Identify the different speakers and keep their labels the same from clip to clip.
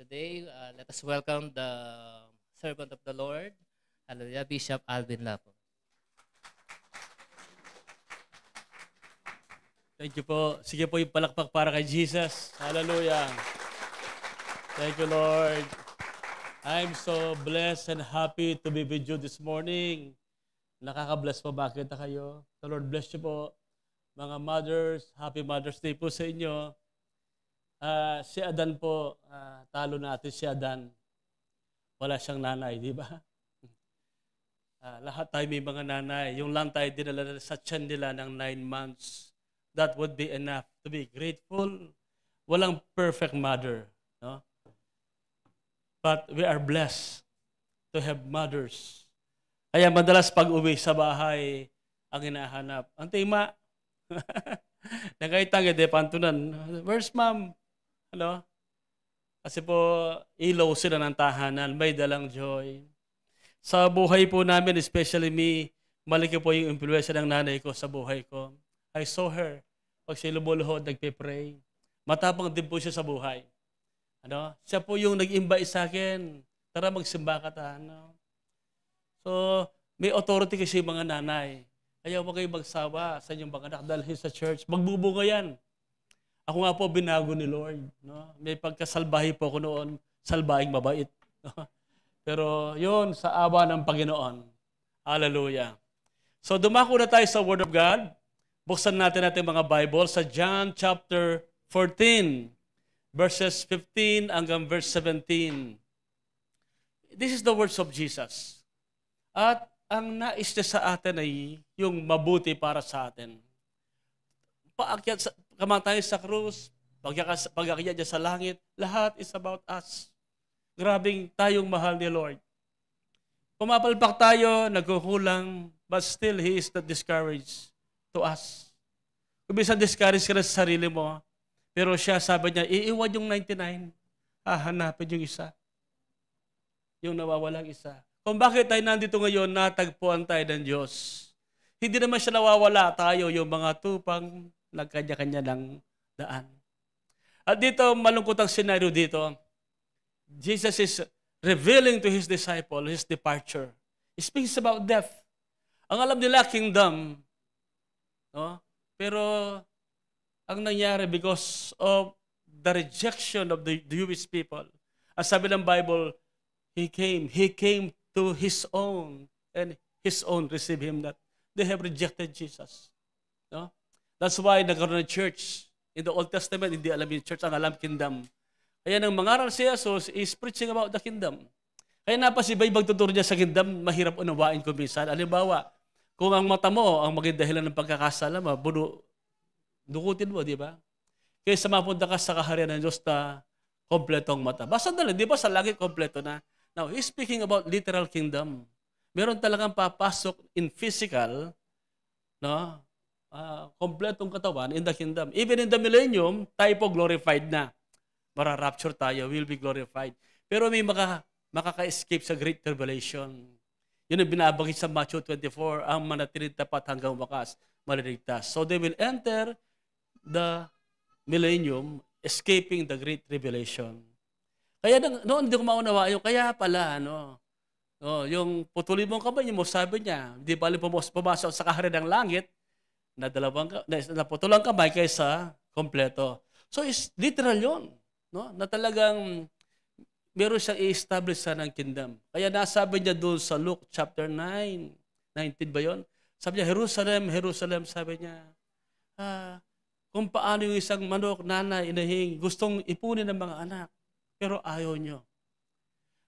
Speaker 1: today. Let us welcome the servant of the Lord, Hallelujah, Bishop Alvin Lapo.
Speaker 2: Thank you po. Sige po yung palakpak para kay Jesus. Hallelujah. Thank you, Lord. I'm so blessed and happy to be with you this morning. Nakaka-bless po. Makita kayo. The Lord bless you po. Mga mothers, happy Mother's Day po sa inyo. Si Adan po, talo natin si Adan. Wala siyang nanay, di ba? Lahat tayo may mga nanay. Yung lang tayo dinala sa tiyan nila ng 9 months. That would be enough to be grateful. Walang perfect mother. No? But we are blessed to have mothers. Kaya madalas pag-uwi sa bahay, ang hinahanap. Antay ma. Nakaitang de pantunan. Where's mom? Ano? Kasi po, ilaw sila ng tahanan. May dalang joy. Sa buhay po namin, especially me, malaki po yung impluwensya ng nanay ko sa buhay ko. I saw her. Pag siya lumuluhod, nagpe-pray. Matapang din po siya sa buhay. Ano? Siya po yung nag-invite sa akin. Tara, magsimba ka ta. Ano? So, may authority kasi yung mga nanay. Kaya huwag kayong magsawa sa inyong mga anak dalhin sa church. Magbubunga yan. Ako nga po binago ni Lord. No? May pagkasalbahi po ako noon. Salbahing mabait. No? Pero yun, sa awa ng Panginoon. Hallelujah. So, dumako na tayo sa Word of God. Buksan natin mga Bible sa John chapter 14, verses 15 hanggang verse 17. This is the words of Jesus. At ang nais niya sa atin ay yung mabuti para sa atin. Paakyat, kamatay sa krus, pag-akyat niya sa langit, lahat is about us. Grabing tayong mahal ni Lord. Pumapalpak tayo, nagkukulang, but still He is not discouraged to us. Kung minsan discourage ka na sa sarili mo, pero siya sabi niya, iiwan yung 99, hahanapin yung isa. Yung nawawalang isa. Kung bakit tayo nandito ngayon, natagpuan tayo ng Diyos. Hindi naman siya nawawala, tayo yung mga tupang nagkanya-kanya ng daan. At dito, malungkot ang senaryo dito. Jesus is revealing to His disciple His departure. He speaks about death. Ang alam nila, kingdom. No? Pero, ang nangyari because of the rejection of the Jewish people. Ang sabi ng Bible, He came to His own, and His own received Him not. They have rejected Jesus. No? That's why nagkaroon ng church. In the Old Testament, hindi alam yung church, ang alam kingdom. Kaya nang mangaral si Jesus is preaching about the kingdom. Kaya napasibay magtuturo niya sa kingdom, mahirap unawain ko minsan. Halimbawa, kung ang mata mo, ang maging dahilan ng pagkakasala mo, dukutin mo, di ba? Kaysa mapunta ka sa kaharian ng Diyos na kompletong mata. Basta na lang, di ba sa langit kompleto na? Now, he's speaking about literal kingdom. Meron talagang papasok in physical, no? Kompletong katawan in the kingdom. Even in the millennium, tayo po glorified na. Mara-rapture tayo, will be glorified. Pero may makaka-escape sa Great Tribulation. Yun ang binabanggit sa Matthew 24, ang manatiling tapat hanggang wakas, maliligtas. So they will enter the millennium, escaping the Great Tribulation. Kaya noon hindi ko maunawa yung kaya pala, yung putulin mong kamay mo, sabi niya, hindi pala pumasok sa kaharian ng langit, na naputulang kamay kaysa kompleto. So it's literal yun, no? Na talagang meron siyang i-establish sa ng kingdom. Kaya nasabi niya doon sa Luke chapter 9, 19 ba yun? Sabi niya, Jerusalem, Jerusalem, sabi niya, kung paano yung isang manok, nanay, inahing, gustong ipunin ng mga anak, pero ayaw nyo.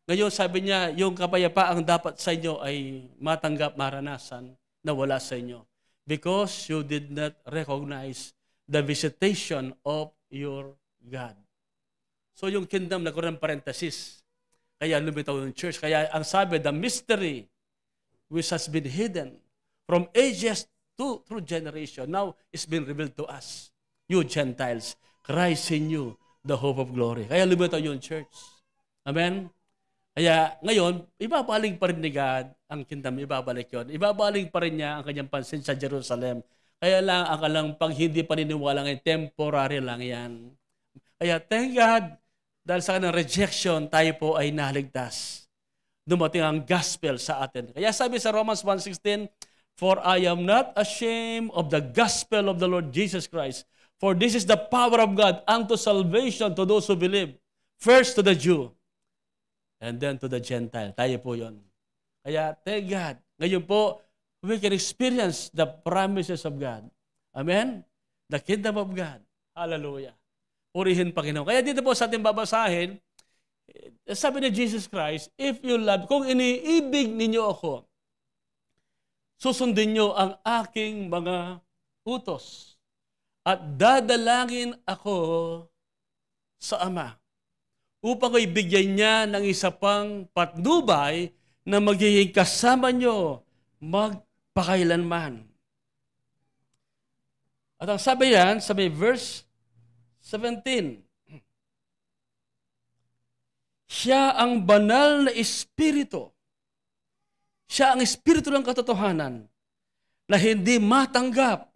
Speaker 2: Ngayon, sabi niya, yung kapayapaang dapat sa inyo ay matanggap, maranasan, na wala sa inyo. Because you did not recognize the visitation of your God. So yung kingdom, nagkaroon ng parenthesis. Kaya lumitaw yung church. Kaya ang sabi, the mystery which has been hidden from ages through generation, now it's been revealed to us. You Gentiles, Christ in you, the hope of glory. Kaya lumitaw yung church. Amen? Kaya ngayon, ibabaling pa rin ni God ang kingdom, ibabalik yun. Ibabaling pa rin niya ang kanyang pansin sa Jerusalem. Kaya lang, ang pag hindi paniniwala ngayon, temporary lang yan. Kaya thank God, dahil sa kanyang rejection, tayo po ay naligtas. Dumating ang gospel sa atin. Kaya sabi sa Romans 1:16, "For I am not ashamed of the gospel of the Lord Jesus Christ, for this is the power of God unto salvation to those who believe, first to the Jew, and then to the Gentile." Tayo po yon. Kaya, thank God. Ngayon po, we can experience the promises of God. Amen? The kingdom of God. Hallelujah. Purihin Panginoon. Kaya dito po sa ating babasahin, sabi ni Jesus Christ, if you love, kung iniibig ninyo ako, susundin nyo ang aking mga utos at dadalangin ako sa Ama upang ko'y bigyan niya ng isa pang patnubay na magiging kasama nyo magpakailanman. At ang sabi yan, sa may verse 17, siya ang banal na Espiritu. Siya ang Espiritu ng katotohanan na hindi matanggap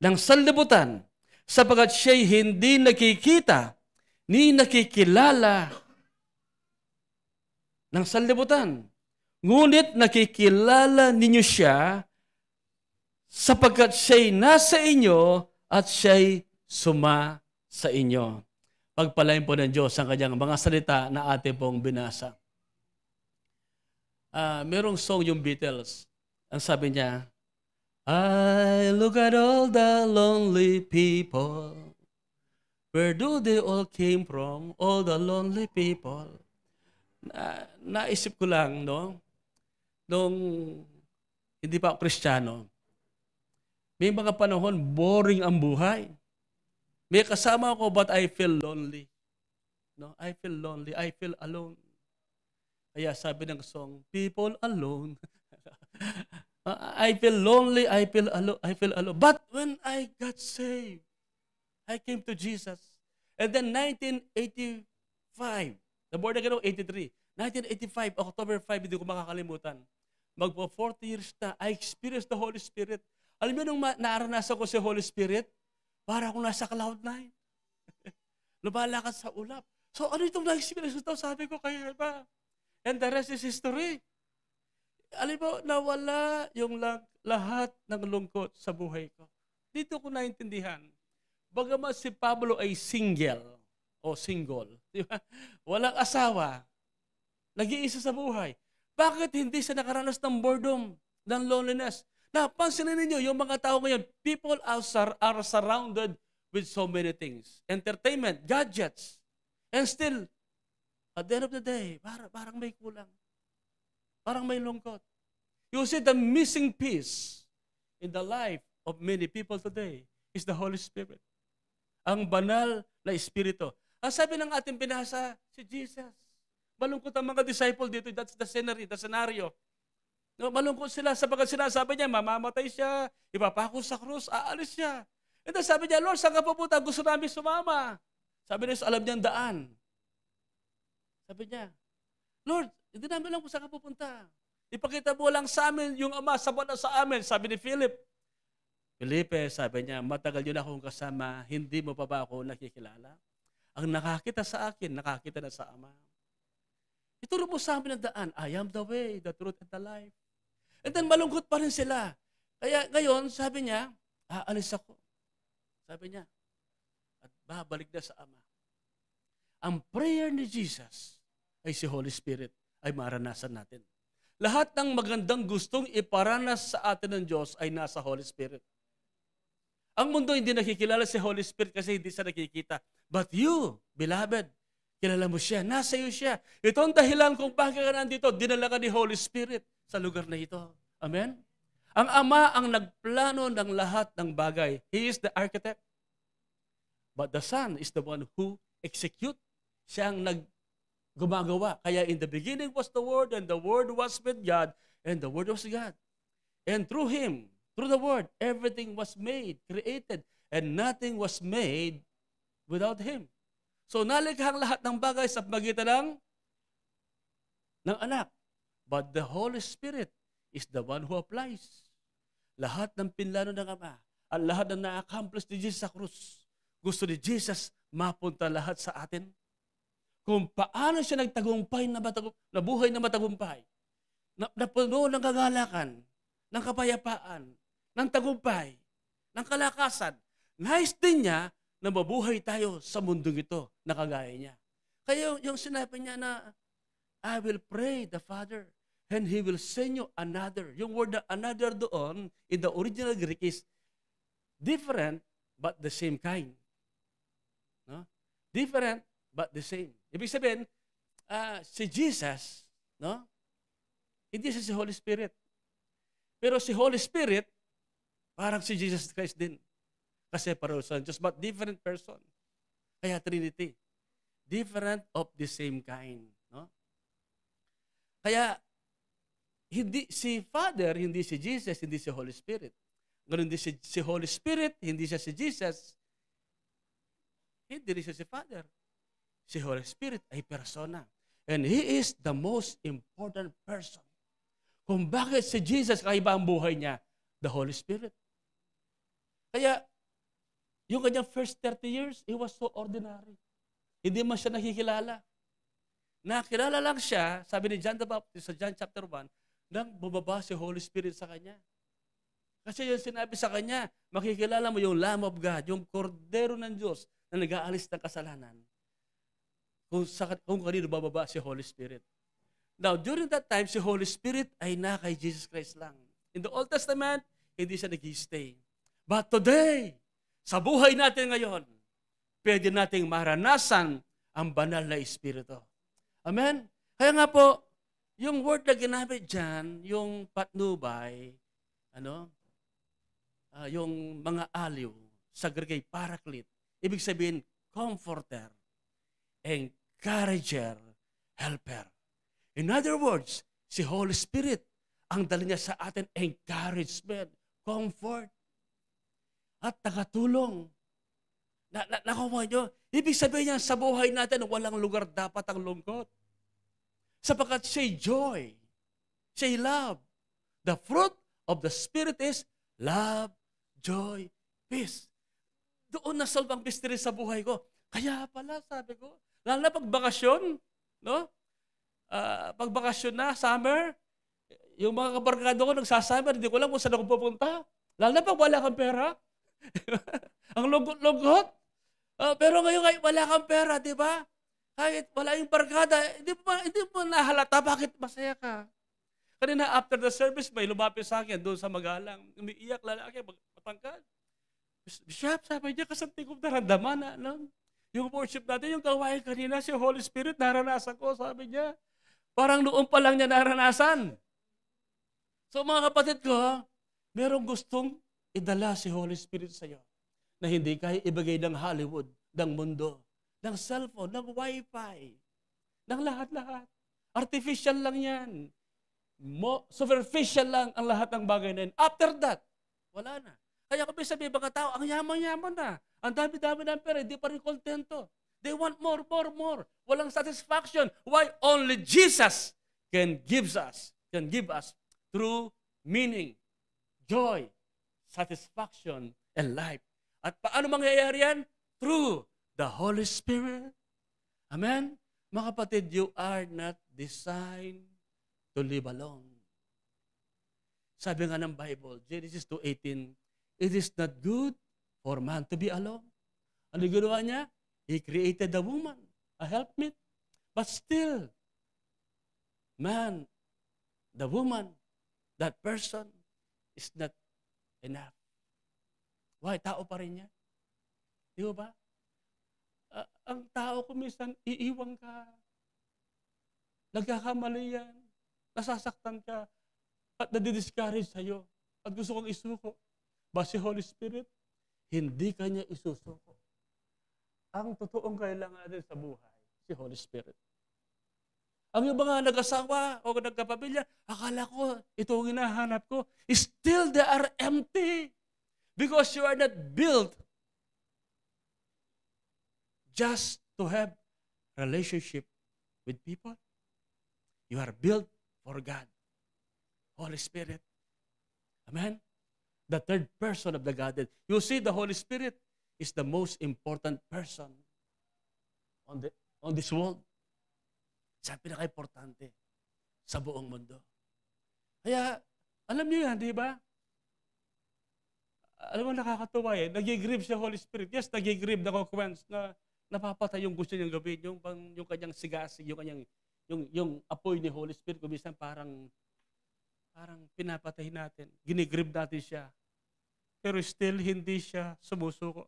Speaker 2: ng sanlibutan sapagkat siya'y hindi nakikita ni nakikilala ng sanlibutan. Ngunit nakikilala ninyo siya sapagkat siya'y nasa inyo at siya'y suma sa inyo. Pagpalain po ng Diyos ang kanyang mga salita na ating pong binasa. Merong song yung Beatles. Ang sabi niya, I look at all the lonely people. Where do they all came from? All the lonely people. Naisip ko lang, no? Nung hindi pa ako Kristiyano, may mga panahon, boring ang buhay. May kasama ako, but I feel lonely. No? I feel lonely. I feel alone. Kaya sabi ng song, people alone. I feel lonely. I feel alone. I feel alone. But when I got saved, I came to Jesus. And then 1985, the born again, 83. 1985, October 5, hindi ko makakalimutan. Magpo 40 years na, I experienced the Holy Spirit. Alam mo nung naranasan ko si Holy Spirit, para akong nasa cloud 9. Lumalakad sa ulap. So ano itong na-experience ito? Sabi ko, kaya ba? And the rest is history. Alam mo, nawala yung lahat ng lungkot sa buhay ko. Dito ko naintindihan. Bagamat si Pablo ay single, di ba? Walang asawa, nag-iisa sa buhay. Bakit hindi siya nakaranas ng boredom, ng loneliness? Napansinin ninyo, yung mga tao ngayon, people are surrounded with so many things. Entertainment, gadgets, and still, at the end of the day, parang may kulang. Parang may lungkot. You see, the missing piece in the life of many people today is the Holy Spirit. Ang banal na Espiritu. Ang sabi ng ating pinasa, si Jesus. Malungkot ang mga disciple dito. That's the scenario. No, malungkot sila sapagkat sinasabi niya, mamamatay siya, ipapako sa krus, aalis siya. And then sabi niya, Lord, saan ka pupunta? Gusto namin sumama. Sabi niya, alam niyang daan. Sabi niya, Lord, hindi namin alam kung saan ka pupunta. Ipakita mo lang sa amin yung Ama, sabat na sa amin. Sabi ni Philip. Felipe, sabi niya, matagal yun akong kasama, hindi mo pa ba ako nakikilala? Ang nakakita sa akin, nakakita na sa Ama. Ituro mo sa amin ang daan. I am the way, the truth, and the life. And then malungkot pa rin sila. Kaya ngayon, sabi niya, aalis ako. Sabi niya, at babalik na sa Ama. Ang prayer ni Jesus ay si Holy Spirit ay maranasan natin. Lahat ng magandang gustong iparanas sa atin ng Diyos ay nasa Holy Spirit. Ang mundo hindi nakikilala si Holy Spirit kasi hindi siya nakikita. But you, beloved, kilala mo siya, nasa iyo siya. Ito ang dahilan kung bakit ka nandito, dinala ka ni Holy Spirit sa lugar na ito. Amen? Ang Ama ang nagplano ng lahat ng bagay. He is the architect. But the Son is the one who execute. Siya ang gumagawa. Kaya in the beginning was the Word, and the Word was with God, and the Word was God. And through Him, through the Word, everything was made, created, and nothing was made without Him. So nalikhang lahat ng bagay sa pagitan ng anak. But the Holy Spirit is the one who applies. Lahat ng pinlano ng Ama, at lahat ng na-accomplish ni Jesus sa krus, gusto ni Jesus mapunta lahat sa atin. kung paano siya nagtagumpay na buhay na matagumpay, na puno ng kagalakan, ng kapayapaan, ng tagumpay, ng kalakasan. Nais din niya na mabuhay tayo sa mundong ito na kagaya niya. Kaya yung sinabi niya na, I will pray the Father and He will send you another. Yung word na another doon, in the original Greek is different but the same kind. No? Different but the same. Ibig sabihin, si Jesus, no? Hindi siya si Holy Spirit. Pero si Holy Spirit, parang si Jesus Christ din. Kasi pareho sa Diyos, but different person. Kaya Trinity. Different of the same kind. No? Kaya, hindi si Father, hindi si Jesus, hindi si Holy Spirit. Ganun din si Holy Spirit, hindi siya si Jesus, hindi rin siya si Father. Si Holy Spirit ay persona. And He is the most important person. Kung bakit si Jesus kakaiba ang buhay niya, the Holy Spirit. Kaya, yung kanyang first 30 years, He was so ordinary. Hindi man siya nakikilala. Nakilala lang siya, sabi ni John the Baptist sa John chapter 1, nang bumaba si Holy Spirit sa kanya. Kasi yung sinabi sa kanya, makikilala mo yung Lamb of God, yung kordero ng Diyos na nag-aalis ng kasalanan. Kung kanino bababa si Holy Spirit. Now, during that time, si Holy Spirit ay na kay Jesus Christ lang. In the Old Testament, hindi siya nag-stay. But today, sa buhay natin ngayon, pwede nating maranasan ang banal na Espiritu. Amen? Kaya nga po, yung word na ginamit dyan, yung patnubay, yung mga aliw, sa Greek ay paraclete, ibig sabihin, comforter, encourager, helper. In other words, si Holy Spirit, ang dala niya sa atin, encouragement, comfort, at tagatulong. Nakuha nyo, ibig sabihin niya sa buhay natin, walang lugar dapat ang lungkot. Sapagkat siya'y joy, siya'y love. The fruit of the Spirit is love, joy, peace. Doon nasolve ang mystery sa buhay ko. Kaya pala, sabi ko, lalo na pag bakasyon, no? Pag bakasyon na, summer, yung mga kabarkado ko nagsasummer, hindi ko lang kung saan ako pupunta. Lalo na pag wala kang pera. Ang lugot-lugot. Pero ngayon wala kang pera, di ba? Kahit wala yung barkada, hindi mo nahalata, bakit masaya ka? Kanina, after the service, may lumapit sa akin doon sa Magalang. Umiiyak lalaki, matangkad. Bishop, sabi niya, kasanti kong naramdaman na, yung worship natin, yung gawain kanina, si Holy Spirit, naranasan ko, sabi niya. Parang noon pa lang niya naranasan. So mga kapatid ko, merong gustong idala si Holy Spirit sa iyo na hindi kaya ibigay ng Hollywood, ng mundo, ng cellphone, ng wifi, ng lahat-lahat. Artificial lang yan. Superficial lang ang lahat ng bagay na yun. After that, wala na. Kaya kung sabi mga tao, ang yaman-yaman na. Ang dami-dami ng pera, hindi pa rin kontento. They want more, more, more. Walang satisfaction. Why? Only Jesus can give us true meaning, joy, satisfaction, and life. At paano mangyayari yan? Through the Holy Spirit. Amen? Mga kapatid, you are not designed to live alone. Sabi nga ng Bible, Genesis 2:18, it is not good for man to be alone. Ano ginawa niya? He created the woman, a helpmate. But still, man, the woman, that person is not enough. Why? Tao pa rin niya. Di ba? Ang tao ko minsan, iiwan ka. Nagkakamali yan. Nasasaktan ka. At nadidiscourage sa'yo. At gusto kong isuko. Ba si Holy Spirit, hindi ka niya isusuko. Ang totoong kailangan natin sa buhay, si Holy Spirit. Ang yung mga nag-asawa o nagkapamilya, akala ko, ito ang hinahanap ko, still they are empty. Because you are not built just to have relationship with people. You are built for God. Holy Spirit. Amen? The third person of the Godhead. You see, the Holy Spirit is the most important person on this world. Siya ang pinaka-importante sa buong mundo. Kaya, alam niyo yan, di ba? Alam mo, nakakatuwa eh. Nag-grieve siya Holy Spirit. Yes, nag-grieve na consequence na napapatay yung gusto niyang gawin, yung kanyang sigasig, yung apoy ni Holy Spirit, kumisan parang pinapatay natin. Ginigrieve natin siya. Pero still, hindi siya sumusuko.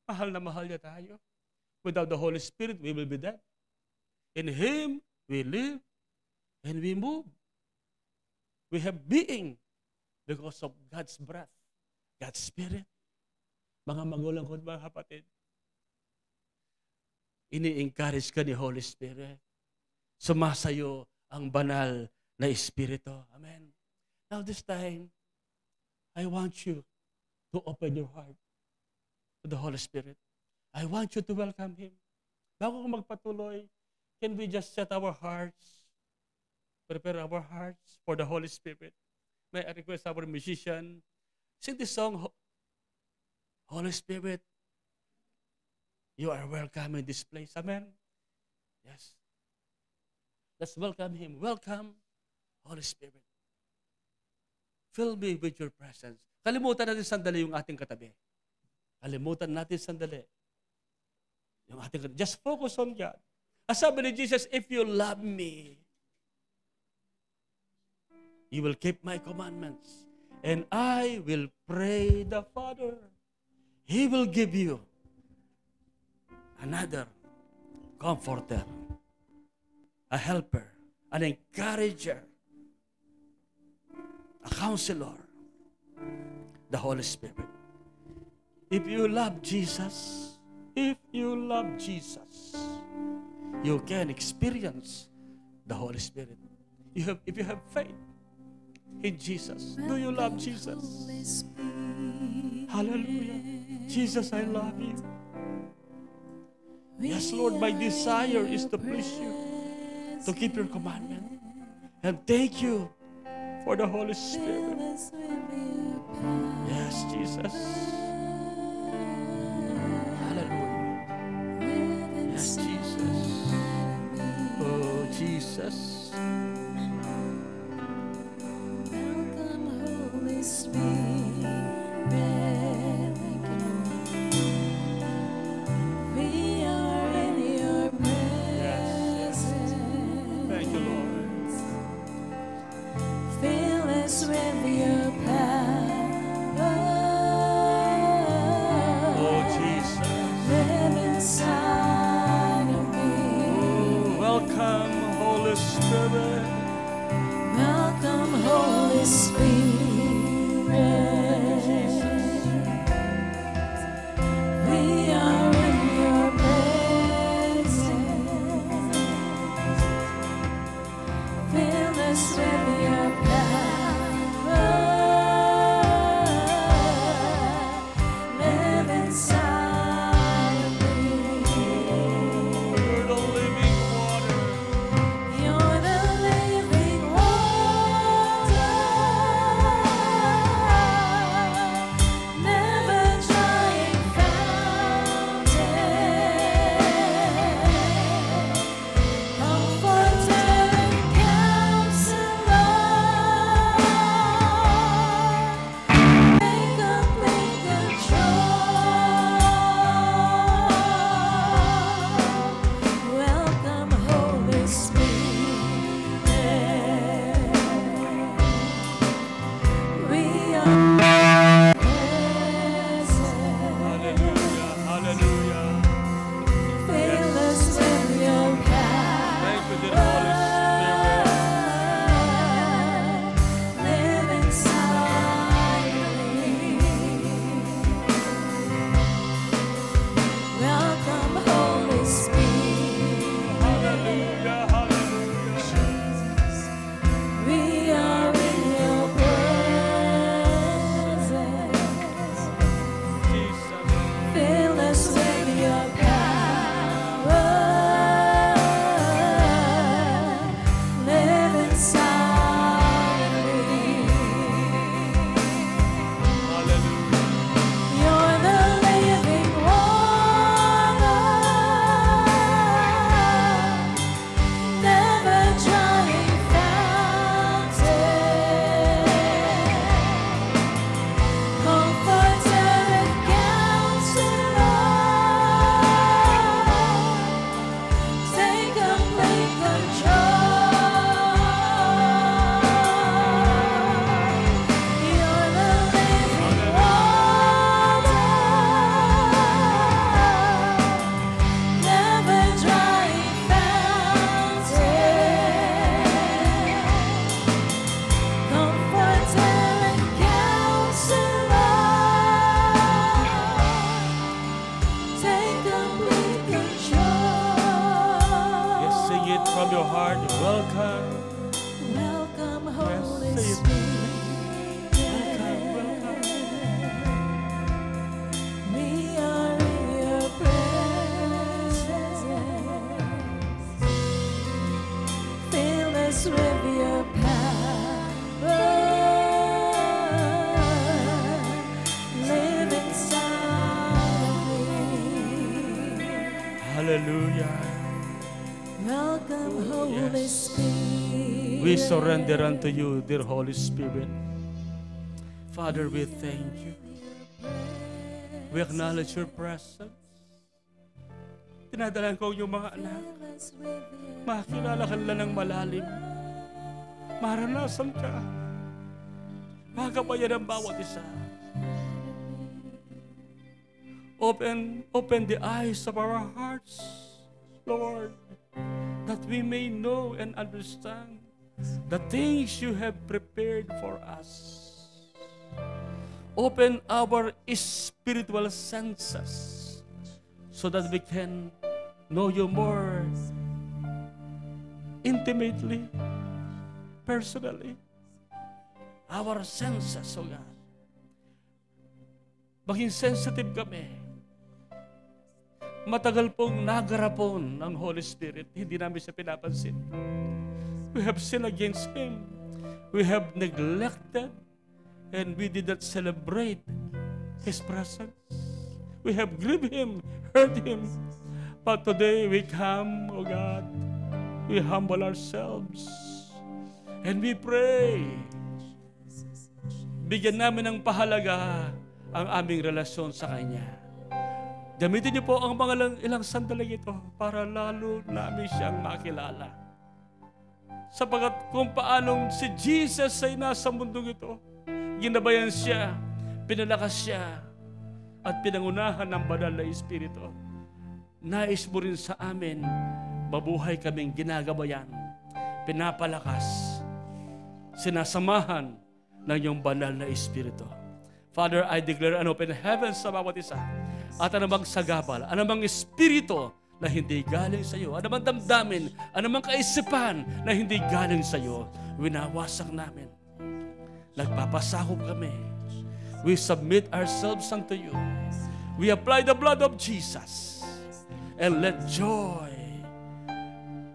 Speaker 2: Mahal na mahal niya tayo. Without the Holy Spirit, we will be dead. In Him, we live and we move. We have being because of God's breath, God's Spirit. Mga magulang ko, mga kapatid, ini-encourage ka ni Holy Spirit. Sumasayo ang banal na Espiritu. Amen. Now this time, I want you to open your heart to the Holy Spirit. I want you to welcome Him. Bago ko magpatuloy, can we just set our hearts, prepare our hearts for the Holy Spirit? May I request our musician, sing this song, Holy Spirit, you are welcome in this place. Amen? Yes. Let's welcome Him. Welcome, Holy Spirit. Fill me with your presence. Kalimutan natin sandali yung ating katabi. Kalimutan natin sandali yung ating katabi. Just focus on God. As sabi ni Jesus, if you love me, you will keep my commandments. And I will pray the Father. He will give you another comforter, a helper, an encourager, a counselor, the Holy Spirit. If you love Jesus, you can experience the Holy Spirit. If you have faith in Jesus. Do you love Jesus? Hallelujah. Jesus, I love you. Yes, Lord, my desire is to please you, to keep your commandment. And thank you for the Holy Spirit. Yes, Jesus. Hallelujah. Yes, Jesus. Oh, Jesus.
Speaker 3: Welcome, Holy Spirit. We are in your presence.
Speaker 2: Thank you, Lord.
Speaker 3: Fill us with your power.
Speaker 2: Oh, Jesus.
Speaker 3: Live inside of me.
Speaker 2: Welcome, Holy Spirit.
Speaker 3: Welcome, Holy Spirit. We are in your presence. Fill us with your power. Live inside of me.
Speaker 2: You're the living water.
Speaker 3: You're the living water, never drying fountain, comforter and counselor,
Speaker 2: your heart, welcome.
Speaker 3: Welcome, Holy
Speaker 2: say it.
Speaker 3: Spirit.
Speaker 2: Welcome.
Speaker 3: We are in your presence. Fill us with your power. Live inside of me.
Speaker 2: Hallelujah.
Speaker 3: Welcome, Holy
Speaker 2: Yes.
Speaker 3: Spirit.
Speaker 2: We surrender unto you, dear Holy Spirit. Father, we thank you. We acknowledge your presence. Tinadalan ko yung mga anak.
Speaker 3: Fill us with your
Speaker 2: Makilala ka nila ng malalim. Maranasan ka. Makabayan ang bawat isa. Open the eyes of our hearts, Lord, that we may know and understand the things you have prepared for us. Open our spiritual senses so that we can know you more intimately, personally. Our senses, oh God. Maging sensitive kami. Matagal pong nagarapon ng Holy Spirit, hindi namin siya pinapansin. We have sinned against Him. We have neglected and we did not celebrate His presence. We have grieved Him, hurt Him. But today we come, oh God, we humble ourselves and we pray. Bigyan namin ng pahalaga ang aming relasyon sa Kanya. Gamitin niyo po ang mga ilang sandali ito para lalo namin siyang makilala. Sapagat kung paanong si Jesus ay nasa mundong ito, ginabayan siya, pinalakas siya, at pinangunahan ng banal na Espiritu. Nais mo rin sa amin, mabuhay kaming ginagabayan, pinapalakas, sinasamahan ng iyong banal na Espiritu. Father, I declare an open heavens sa bawat isa. At anumang sagabal, anumang espiritu na hindi galing sa iyo, anumang damdamin, anumang kaisipan na hindi galing sa iyo, winawasak namin. Nagpapasakop kami. We submit ourselves unto you. We apply the blood of Jesus. And let joy,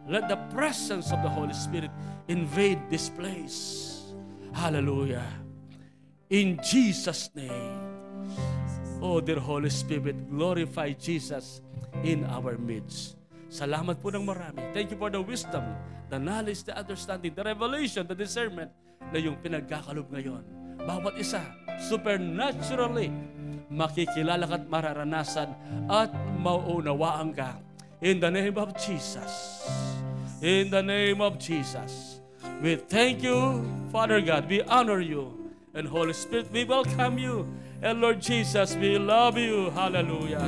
Speaker 2: let the presence of the Holy Spirit invade this place. Hallelujah. In Jesus' name. Oh, dear Holy Spirit, glorify Jesus in our midst. Salamat po ng marami. Thank you for the wisdom, the knowledge, the understanding, the revelation, the discernment na yung pinagkakalob ngayon. Bawat isa, supernaturally, makikilala ka at mararanasan at mauunawaan ka. In the name of Jesus. In the name of Jesus. We thank you, Father God. We honor you. And Holy Spirit, we welcome you. And Lord Jesus, we love you. Hallelujah.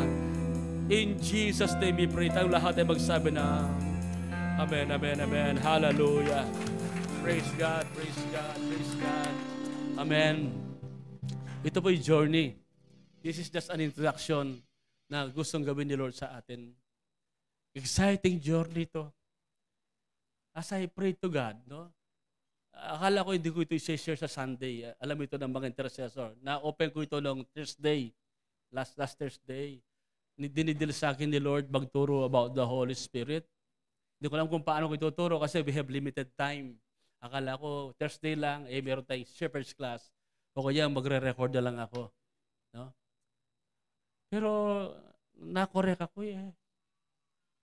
Speaker 2: In Jesus' name we pray. Tayong lahat ay magsabi na Amen, Amen, Amen. Hallelujah. Praise God, praise God, praise God. Amen. Ito po yung journey. This is just an introduction na gustong gawin ni Lord sa atin. Exciting journey to. As I pray to God, no? Akala ko hindi ko ito i-share sa Sunday. Alam ito ng mga intercessor. Na-open ko ito noong Thursday. Last Thursday. Dinidil sa akin ni Lord magturo about the Holy Spirit. Hindi ko alam kung paano ko ituturo kasi we have limited time. Akala ko Thursday lang, meron tayong shepherd's class. O kaya magre-record na lang ako. No? Pero na-correct ako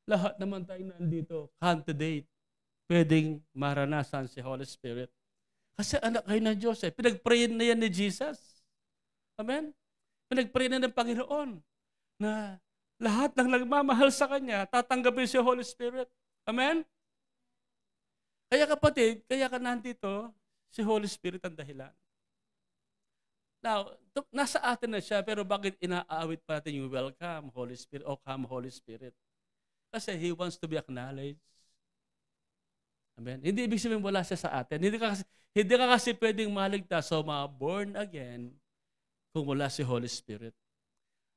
Speaker 2: Lahat naman tayo nandito. Candidate. Pwedeng maranasan si Holy Spirit. Kasi anak kayo ng Diyos Pinag-prayin na yan ni Jesus. Amen? Pinag-pray na ng Panginoon na lahat ng nagmamahal sa Kanya, tatanggapin si Holy Spirit. Amen? Kaya kapatid, kaya ka nandito, si Holy Spirit ang dahilan. Now, nasa atin na siya, pero bakit inaawit pa natin yung welcome, Holy Spirit, o come, Holy Spirit? Kasi He wants to be acknowledged. Amen? Hindi ibig sabihin wala siya sa atin. Hindi ka kasi pwedeng maligtas o ma-born again kung wala si Holy Spirit.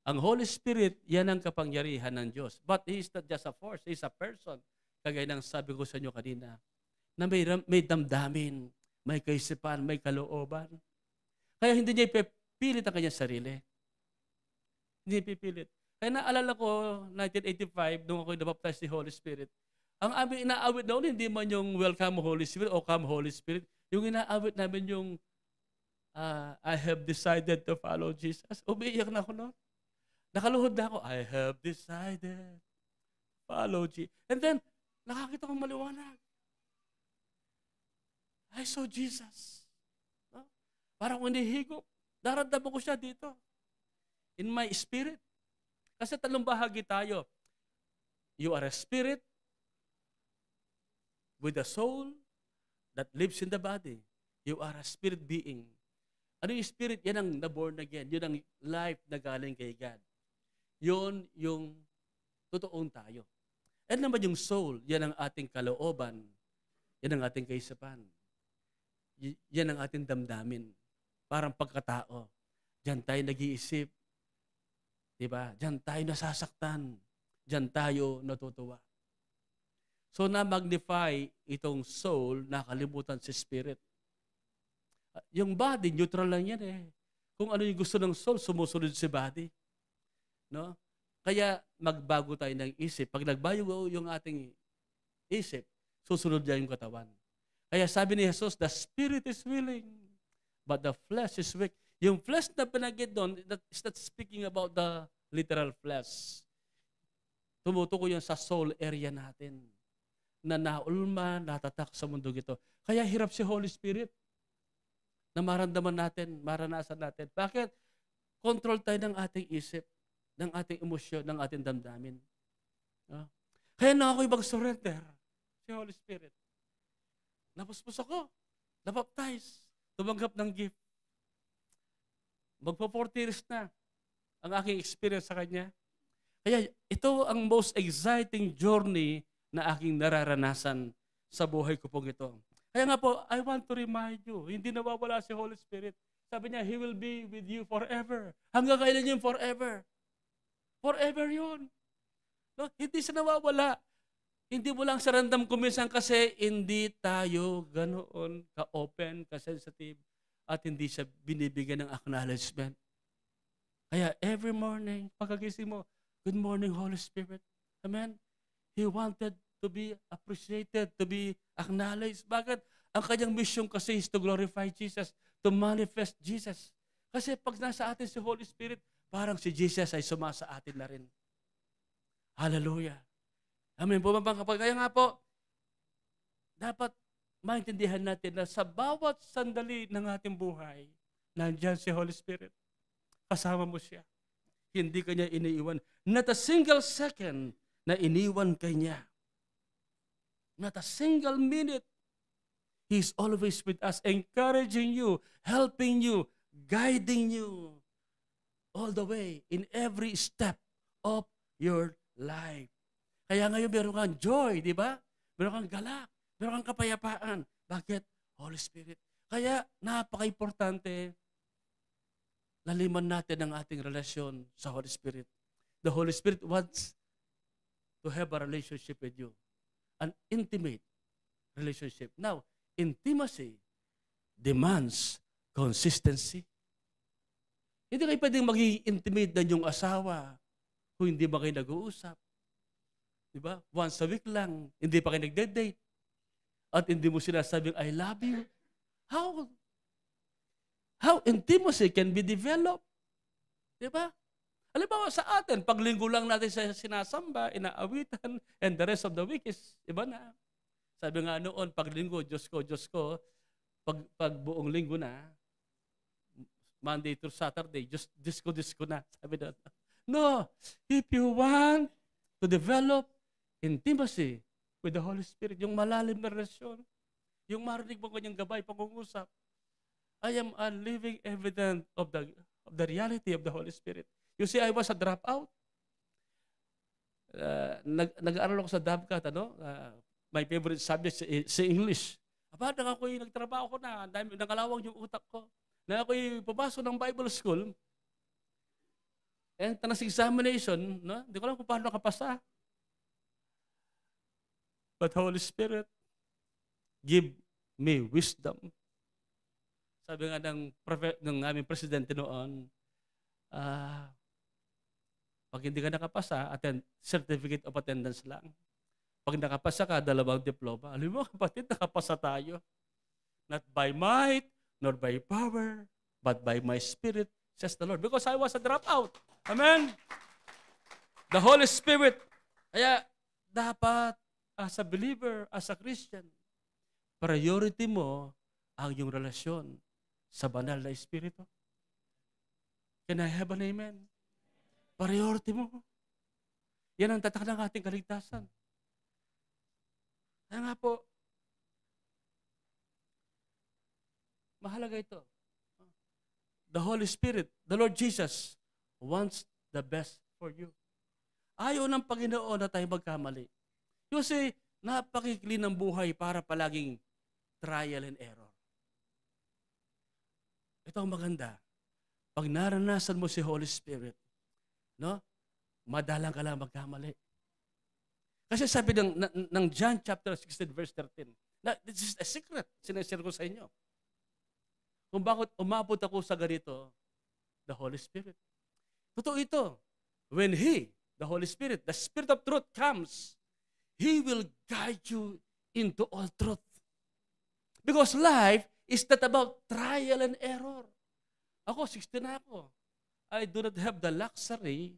Speaker 2: Ang Holy Spirit, yan ang kapangyarihan ng Diyos. But He is not just a force, He is a person. kagaya ng sabi ko sa inyo kanina, na may damdamin, may kaisipan, may kalooban. Kaya hindi niya ipipilit ang kanyang sarili. Hindi ipipilit. Kaya naalala ko, 1985, nung ako nabaptize ni Holy Spirit, ang aming inaawit noon, hindi man yung Welcome Holy Spirit o Come Holy Spirit. Yung inaawit namin yung I have decided to follow Jesus. Umiiyak na ako noon. Nakaluhod na ako, I have decided to follow Jesus. And then, nakakita kong maliwanag. I saw Jesus. No? Parang hinihigop. Daradama ko siya dito. In my spirit. Kasi talong bahagi tayo. You are a spirit with a soul that lives in the body. You are a spirit being. Ano yung spirit? Yan ang na-born again. Yun ang life na galing kay God. Yun yung totoong tayo. And naman yung soul, yan ang ating kalooban. Yan ang ating kaisipan. Yan ang ating damdamin. Parang pagkatao. Diyan tayo nag-iisip. Diba? Diyan tayo nasasaktan. Diyan tayo natutuwa. So na-magnify itong soul, nakalimutan si spirit. Yung body, neutral lang yan eh. Kung ano yung gusto ng soul, sumusunod si body. No? Kaya magbago tayo ng isip. Pag nagbago yung ating isip, susunod niya yung katawan. Kaya sabi ni Jesus, the spirit is willing, but the flesh is weak. Yung flesh na pinagid doon, is not speaking about the literal flesh. Tumutukoy yan sa soul area natin na naulma, natatak sa mundo ito. Kaya hirap si Holy Spirit na maramdaman natin, maranasan natin. Bakit? Control tayo ng ating isip, ng ating emosyon, ng ating damdamin. Kaya na ako mag-surrender si Holy Spirit. Napuspos ako, nabaptize, tumanggap ng gift. Magpo-40 years na ang aking experience sa Kanya. Kaya ito ang most exciting journey na aking nararanasan sa buhay ko pong ito. Kaya nga po, I want to remind you, hindi nawawala si Holy Spirit. Sabi niya, He will be with you forever. Hanggang kailan yun forever? Forever yun. No? Hindi siya nawawala. Hindi mo lang sa random kuminsan kasi hindi tayo ganoon ka-open, ka-sensitive, at hindi siya binibigyan ng acknowledgement. Kaya every morning, pagkagising mo, good morning, Holy Spirit. Amen? He wanted to be appreciated, to be acknowledged. Bakit? Ang kanyang mission kasi is to glorify Jesus, to manifest Jesus. Kasi pag nasa atin si Holy Spirit, parang si Jesus ay sumasa atin na rin. Hallelujah. Amen po, kaya nga po, dapat maintindihan natin na sa bawat sandali ng ating buhay, nandiyan si Holy Spirit. Kasama mo siya. Hindi kanya iniiwan. Not a single second na iniwan kanya. Not a single minute. He's always with us, encouraging you, helping you, guiding you all the way in every step of your life. Kaya ngayon meron kang joy, di ba? Meron kang galak, meron kang kapayapaan. Bakit? Holy Spirit. Kaya napaka-importante laliman natin ang ating relasyon sa Holy Spirit. The Holy Spirit wants to have a relationship with you. An intimate relationship. Now, intimacy demands consistency. Hindi kayo pwedeng maging intimate na yung asawa kung hindi ba kayo nag-uusap. Diba? Once a week lang, hindi pa kayo nagde-date. At hindi mo sinasabing, I love you. How intimacy can be developed? Diba? Halimbawa sa atin, pag linggo lang natin sa sinasamba, inaawitan, and the rest of the week is iba na. Sabi nga noon, pag linggo, Diyos ko, pag buong linggo na, Monday through Saturday, just disco na. Sabi doon. No, if you want to develop intimacy with the Holy Spirit, yung malalim na relasyon, yung marinig mo kanyang gabay, pangungusap, I am a living evidence of the reality of the Holy Spirit. You see, I was a dropout. Nag-aaral ako sa DABCAT, my favorite subject si English. Aba, ako'y nagtrabaho ko na, nakalawang yung utak ko. Na ako'y pumasok ng Bible school, and tanas examination, no? Hindi ko alam kung paano nakapasa. But Holy Spirit, give me wisdom. Sabi nga ng aming presidente noon, pag hindi ka nakapasa, certificate of attendance lang. Pag nakapasa ka, 2 diploma. Alam mo, kapatid, nakapasa tayo. Not by might, nor by power, but by my Spirit, says the Lord. Because I was a dropout. Amen? The Holy Spirit. Kaya, dapat, as a believer, as a Christian, priority mo ang iyong relasyon sa banal na Espiritu. Can I have an amen? Priority mo. Yan ang tatak ng ating kaligtasan. Kaya nga po, mahalaga ito. The Holy Spirit, the Lord Jesus, wants the best for you. Ayaw ng Panginoon na tayo magkamali. Kasi napakikli ng buhay para palaging trial and error. Ito ang maganda. Pag naranasan mo si Holy Spirit, no? Madalang ka lang magkamali. Kasi sabi ng John chapter 16 verse 13, this is a secret, sinashare ko sa inyo. Kung bakit umabot ako sa ganito, the Holy Spirit. Totoo ito. When the Holy Spirit, the Spirit of truth comes, He will guide you into all truth. Because life is not about trial and error. Ako, 60 na ako. I do not have the luxury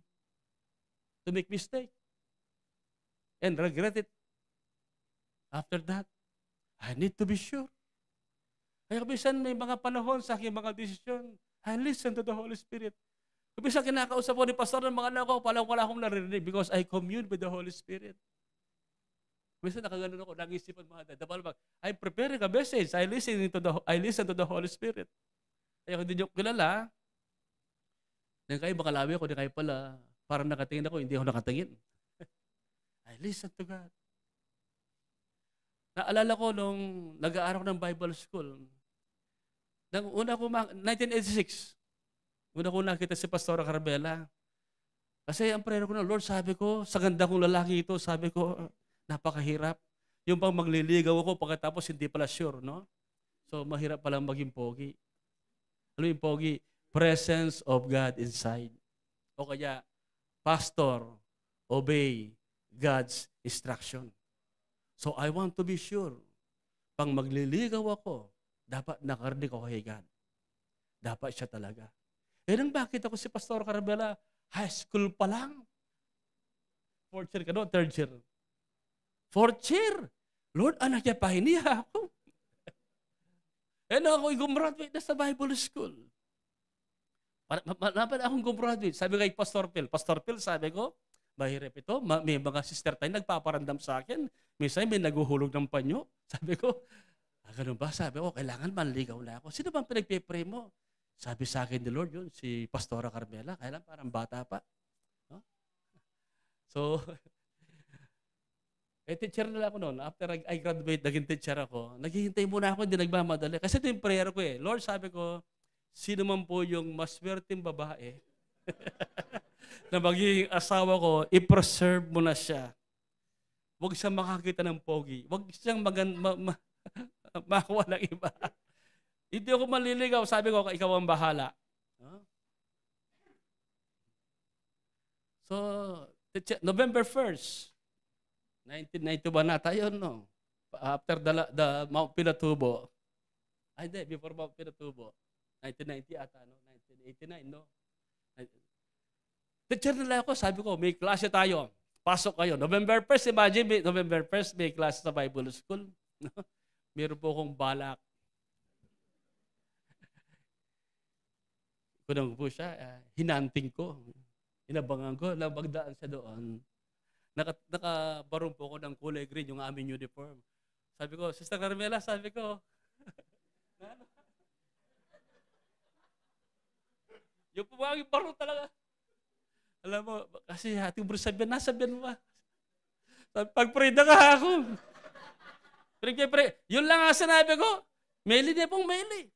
Speaker 2: to make mistake and regret it. After that, I need to be sure. Kaya minsan may mga panahon sa aking mga desisyon, I listen to the Holy Spirit. Kung minsan kinakausap ko ni pastor ng mga anak ko, wala akong narinig because I commune with the Holy Spirit. Minsan nakaganon ako, nag-isipan mga dad. I'm preparing a message. I listen to the Holy Spirit. Kaya kung hindi nyo kilala, kayo makalabi ako, kayo pala, parang nakatingin ako, hindi ako nakatingin. I listen to God. Naalala ko nung nag-aaral ng Bible School, 1986, una ko nakita si Pastora Carmela. Kasi ang prayer ko na, Lord, sabi ko, sa ganda kong lalaki ito, sabi ko, napakahirap. Yung pang magliligaw ako, pagkatapos hindi pala sure, no? So, mahirap palang maging pogi. Ano yung pogi? Presence of God inside. O kaya, pastor, obey God's instruction. So, I want to be sure, pang magliligaw ako, dapat nakarinig ako kay God. Dapat siya talaga. Nang bakit ako si Pastor Carmela, high school pa lang. 4th year ka, no? 3rd year. 4th year. Lord, anak niya, pahiniya ako. Ako gumraduate na sa Bible School. Dapat akong gumraduate. Sabi kay Pastor Phil, sabi ko, mahirap ito. May mga sister tayo nagpaparandam sa akin. Minsan may naguhulog ng panyo. Sabi ko, ganun ba? Sabi ko, kailangan manligaw na ako. Sino bang pinagpipray mo? Sabi sa akin ni Lord yun, si Pastora Carmela. Kailan parang bata pa. No? So, teacher na lang ako noon. After I graduate, naging teacher ako. Naghihintay muna ako, hindi nagmamadali. Kasi ito yung prayer ko eh. Lord, sabi ko, sino man po yung maswerteng babae na magiging asawa ko, i-preserve mo na siya. Huwag siyang makakita ng pogi. Huwag siyang makawa ng iba. Hindi ako maliligaw. Sabi ko, ikaw ang bahala. So, November 1st, 1991 na tayo, no? After the Mount Pinatubo. Ay, hindi, before Mount Pinatubo. 1990 ata, no? 1989, no? Teacher nila ako, sabi ko, may klase tayo. Pasok kayo. November 1st, imagine, November 1st, may klase sa Bible School. Meron po akong balak. Kunang po siya, hinanting ko. Inabangan ko, magdaan siya doon. Nakabarong po ako ng kulay green, yung aming uniform. Sabi ko, Sister Carmela, sabi ko, yung pumaging barong talaga. Alam mo, kasi ating bro sabihan, nasabihan mo ba? Pag-pray na ka ako. Pray. Yun lang nga sinabi ko. Meli na pong meli.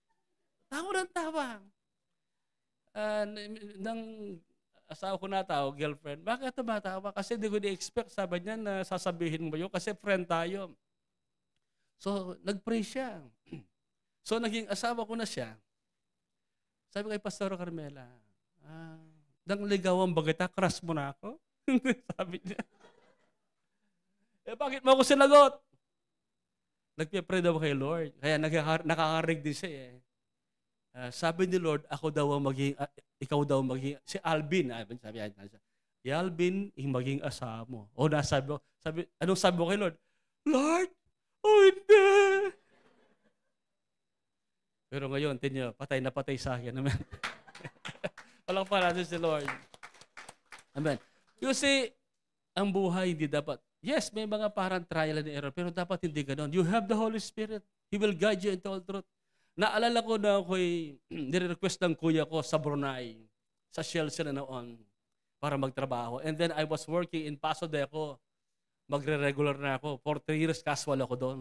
Speaker 2: Tawa ng tawa. asawa ko natawag, girlfriend, bakit tumatawa? Kasi hindi ko di-expect, sabi niya na sasabihin mo yun kasi friend tayo. So, nag-pray siya. So, naging asawa ko na siya. Sabi kay Pastor Carmela, nang ligawan ba kita, crush mo na ako? Sabi niya. Bakit mo ako sinagot? Nagpe-pray daw kay Lord. Kaya nakakarig din siya eh. Sabi ni Lord, ikaw daw maging, si Alvin, sabi niya, si Alvin, yung maging asawa mo. O nasabi ko, anong sabi mo kay Lord? Lord, hindi. Pero ngayon, tinyo, patay na patay sa akin. Amen. Walang pa natin si Lord. Amen. You see, ang buhay hindi dapat, yes, may mga parang trial and error, pero dapat hindi ganon. You have the Holy Spirit. He will guide you into all truth. Naalala ko na ako'y nire-request ng kuya ko sa Brunei, sa Shell sila noon, para magtrabaho. And then I was working in Paso de ako. Magre-regular na ako. For 3 years, casual ako doon.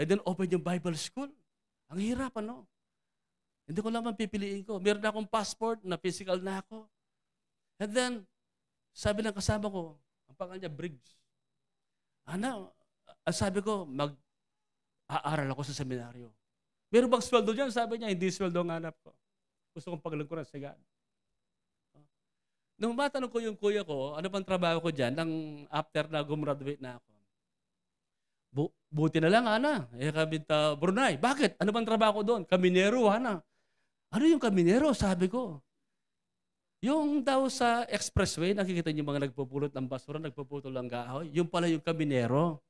Speaker 2: And then open yung Bible school. Ang hirap, ano? Hindi ko naman pipiliin ko. Meron na akong passport, na physical na ako. And then, sabi ng kasama ko, ang pangalan niya, Briggs. Sabi ko, mag-aaral ako sa seminaryo. Meron bang sweldo dyan? Sabi niya, hindi sweldo ang hanap ko. Gusto kong paglingkuran sa God. Nung matanong ko yung kuya ko, ano bang trabaho ko dyan, nang after na gumraduate na ako. Buti na lang, Ana. Kabinta Brunei. Bakit? Ano bang trabaho ko doon? Kaminero, Ana. Ano yung kaminero? Sabi ko. Yung daw sa expressway, nakikita niyo mga nagpupulot ng basura, nagpuputol ng kahoy. Yung pala yung kaminero.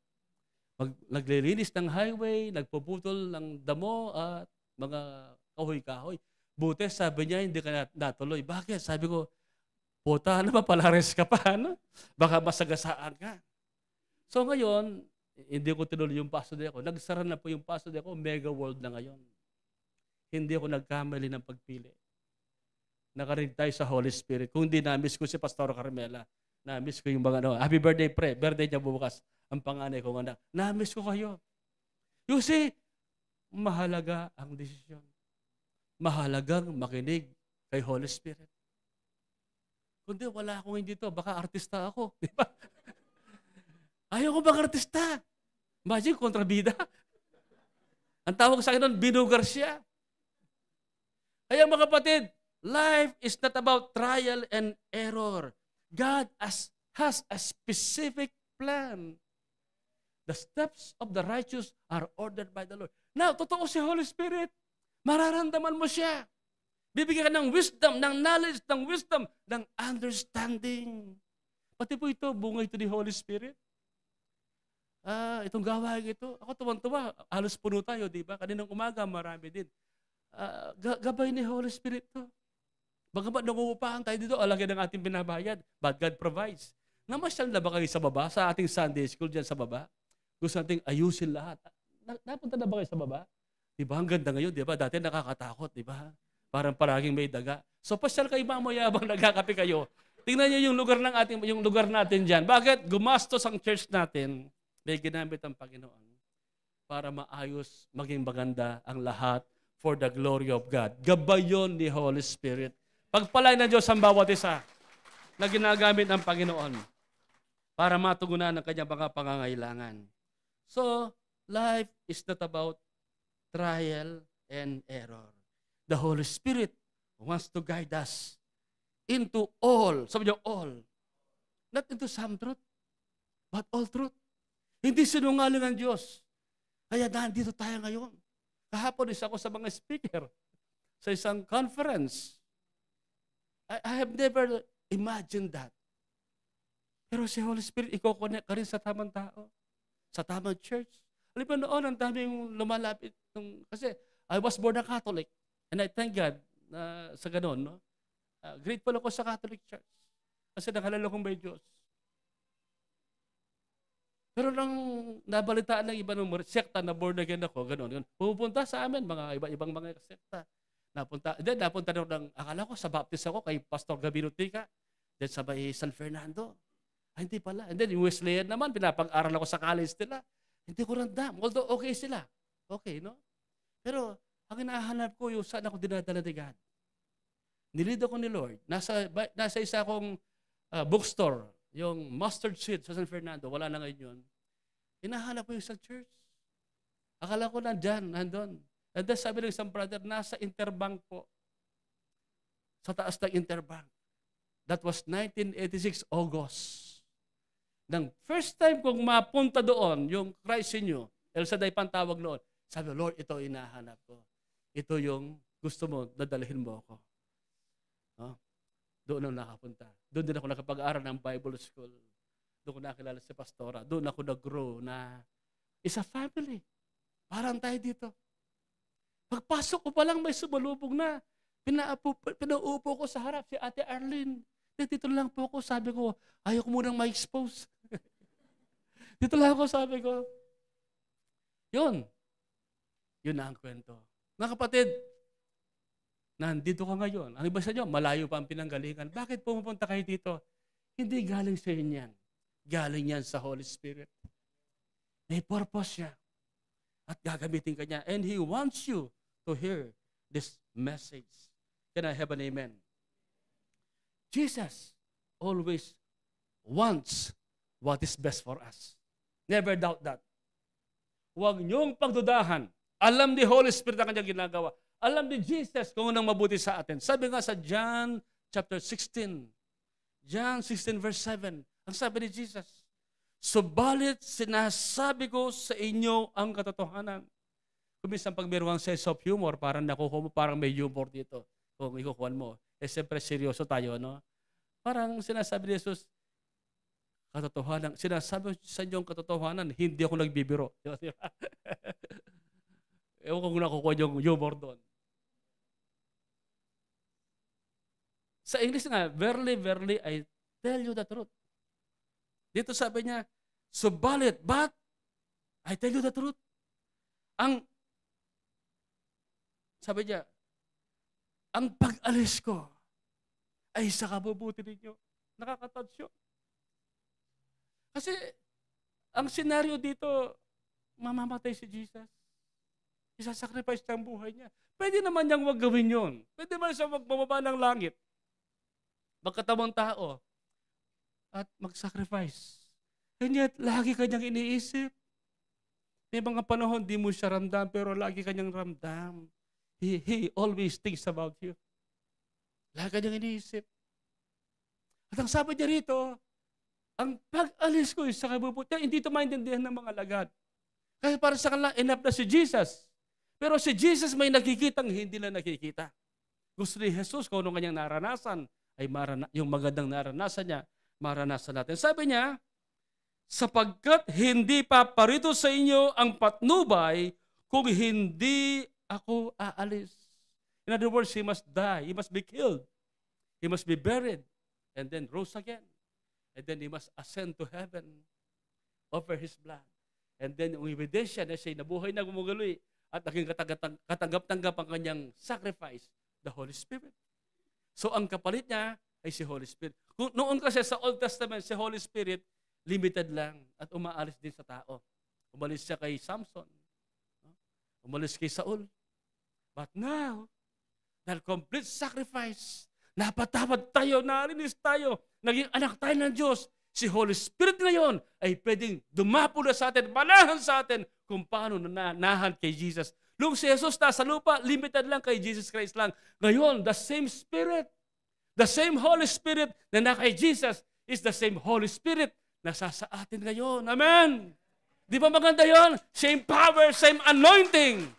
Speaker 2: Naglilinis ng highway, nagpuputol ng damo at mga kahoy-kahoy. Buti, sabi niya, hindi ka natuloy. Bakit? Sabi ko, puta, ano ba, palares ka pa, ano? Baka masagasaan ka. So ngayon, hindi ko tinuloy yung Paso de ako. Nagsara na po yung Paso de ako, mega world na ngayon. Hindi ako nagkamali ng pagpili. Nakarinig tayo sa Holy Spirit. Kung hindi na-miss ko si Pastor Carmela, na-miss ko yung mga, happy birthday, pre. Birthday niya bukas. Ang panganay kong anak. Na-miss ko kayo. You see, mahalaga ang desisyon. Mahalagang makinig kay Holy Spirit. Kundi wala akong hindi to, baka artista ako. Di ba? Ayaw ko bang artista? Imagine, kontrabida. Ang tawag sa akin nun, binugar siya. Kaya mga kapatid, life is not about trial and error. God has a specific plan. The steps of the righteous are ordered by the Lord. Now, totoo si Holy Spirit. Mararamdaman mo siya. Bibigyan ka ng wisdom, ng knowledge, ng wisdom, ng understanding. Pati po ito, bunga ito ni Holy Spirit. Itong gawain ito, ako tuwang-tuwa, halos puno tayo, di ba? Kaninang umaga, marami din. Gabay ni Holy Spirit to. Bagamat nangungupahan tayo dito, alagay ng ating binabayad, but God provides. Namasyal na ba kayo sa baba, sa ating Sunday school dyan sa baba? Gusto nating ayusin lahat. Napunta na ba kayo sa baba? Diba? Ang ganda ngayon, diba? Dati nakakatakot, diba? Parang palaging may daga. So, pasyal kayo mamaya habang nagkakape kayo. Tingnan niyo yung lugar natin dyan. Bakit? Gumastos ang church natin. May ginamit ang Panginoon para maayos, maging maganda ang lahat for the glory of God. Gabayon ni Holy Spirit. Pagpalay na Diyos ang bawat isa na ginagamit ng Panginoon para matugunan ang kanyang mga pangangailangan. So, life is not about trial and error. The Holy Spirit wants to guide us into all. Sabi niyo, all. Not into some truth, but all truth. Hindi sinungaling ang Diyos. Kaya nandito tayo ngayon. Kahapon isa ako sa mga speaker sa isang conference. I have never imagined that. Pero si Holy Spirit, i-connect ka rin sa tamang tao. Sa tamang church. Alam mo noon, ang daming lumalapit. Kasi I was born a Catholic. And I thank God na sa ganun. No? Grateful ako sa Catholic Church. Kasi nakalala kong may Diyos. Pero nang nabalitaan ng iba ng sekta na born again ako, ganun. Pupunta sa amin, mga iba-ibang mga sekta. Napunta akala ko sa Baptist ako kay Pastor Gabino Tica. Then sa San Fernando. Hindi pala. And then yung Wesleyan naman, pinapag-aral ako sa college nila. Hindi ko randam. Although okay sila. Okay, no? Pero ang hinahanap ko yung saan ako dinadala ni God. Nilid ako ni Lord. Nasa isa akong bookstore, yung Mustard Seed sa San Fernando. Wala na ngayon yun. Hinahanap ko yung isang church. Akala ko nandun. And then sabi ng isang brother, nasa Interbank po. Sa taas ng Interbank. That was 1986 August. Nang first time kong mapunta doon, yung Christ in You, El Shaddai pantawag noon, sabi, Lord, ito hinahanap ko. Ito yung gusto mo, dadalhin mo ako. No? Doon ako nakapunta. Doon din ako nakapag-aaral ng Bible School. Doon ko nakilala si Pastora. Doon ako nag-grow na isa family. Parang tayo dito. Pagpasok ko pa lang may sumalubog na. Pinaupo ko sa harap si Ate Arlene. Dito lang po ako. Sabi ko, ayaw ko munang ma-expose. Dito lang ako, sabi ko. Yun. Yun na ang kwento. Mga kapatid, nandito ka ngayon. Ang iba sa inyo, malayo pa ang pinanggalingan. Bakit pumupunta kayo dito? Hindi galing sa inyo yan. Galing yan sa Holy Spirit. May purpose siya. At gagamitin ka niya. And He wants you to hear this message. Can I have an amen? Jesus always wants what is best for us. Never doubt that. Huwag niyong pagdudahan. Alam ni Holy Spirit ang kanyang ginagawa. Alam ni Jesus kung anong mabuti sa atin. Sabi nga sa John chapter 16. John 16 verse 7. Ang sabi ni Jesus, subalit sinasabi ko sa inyo ang katotohanan. Kuminsan pag mayroong sense of humor, parang may humor dito. Kung ikukuhan mo. Siyempre seryoso tayo, no? Parang sinasabi ni Jesus, katotohanan. Sinasabi sa inyo ang katotohanan, hindi ako nagbibiro. Ewan ko kung nakukuha yung humor doon. Sa English nga, verily, verily, I tell you the truth. Dito sabi niya, subalit, but I tell you the truth. Sabi niya, ang pag-alis ko ay sa kabubuti ninyo. Nakakatouch yun. Kasi, ang senaryo dito, mamamatay si Jesus. Isasacrifice niya ang buhay niya. Pwede naman niyang wag gawin yun. Pwede naman siya magbababa ng langit. Magkatamang tao. At mag-sacrifice. And yet, lagi kanyang iniisip. May mga panahon, di mo siya ramdam, pero lagi kanyang ramdam. He always thinks about you. Lagi kanyang iniisip. At ang sabi niya rito, ang pag-alis ko sa kabubuti, hindi ito maintindihan ng mga lagad. Kasi para sa kanila, enough na si Jesus. Pero si Jesus may nakikitang hindi na nakikita. Gusto ni Jesus kung ano kanyang naranasan, ay yung magandang naranasan niya, maranasan natin. Sabi niya, sapagkat hindi paparito sa inyo ang patnubay kung hindi ako aalis. In other words, He must die. He must be killed. He must be buried. And then rose again. And then He must ascend to heaven. Offer His blood. And then yung ebidensya na siya nabuhay na gumugaloy at naging katanggap-tanggap ang kanyang sacrifice, the Holy Spirit. So ang kapalit niya ay si Holy Spirit. Noon kasi sa Old Testament, si Holy Spirit, limited lang at umaalis din sa tao. Umalis siya kay Samson. Umalis kay Saul. But now, dahil complete sacrifice, napatawad tayo, narinis tayo, naging anak tayo ng Diyos, si Holy Spirit ngayon ay pwedeng dumapo na sa atin, manahan sa atin kung paano nanahan kay Jesus. Nung si Jesus nasa lupa, limited lang kay Jesus Christ lang. Ngayon, the same Spirit, the same Holy Spirit na na kay Jesus is the same Holy Spirit na sa atin ngayon. Amen! Di ba maganda yon? Same power, same anointing.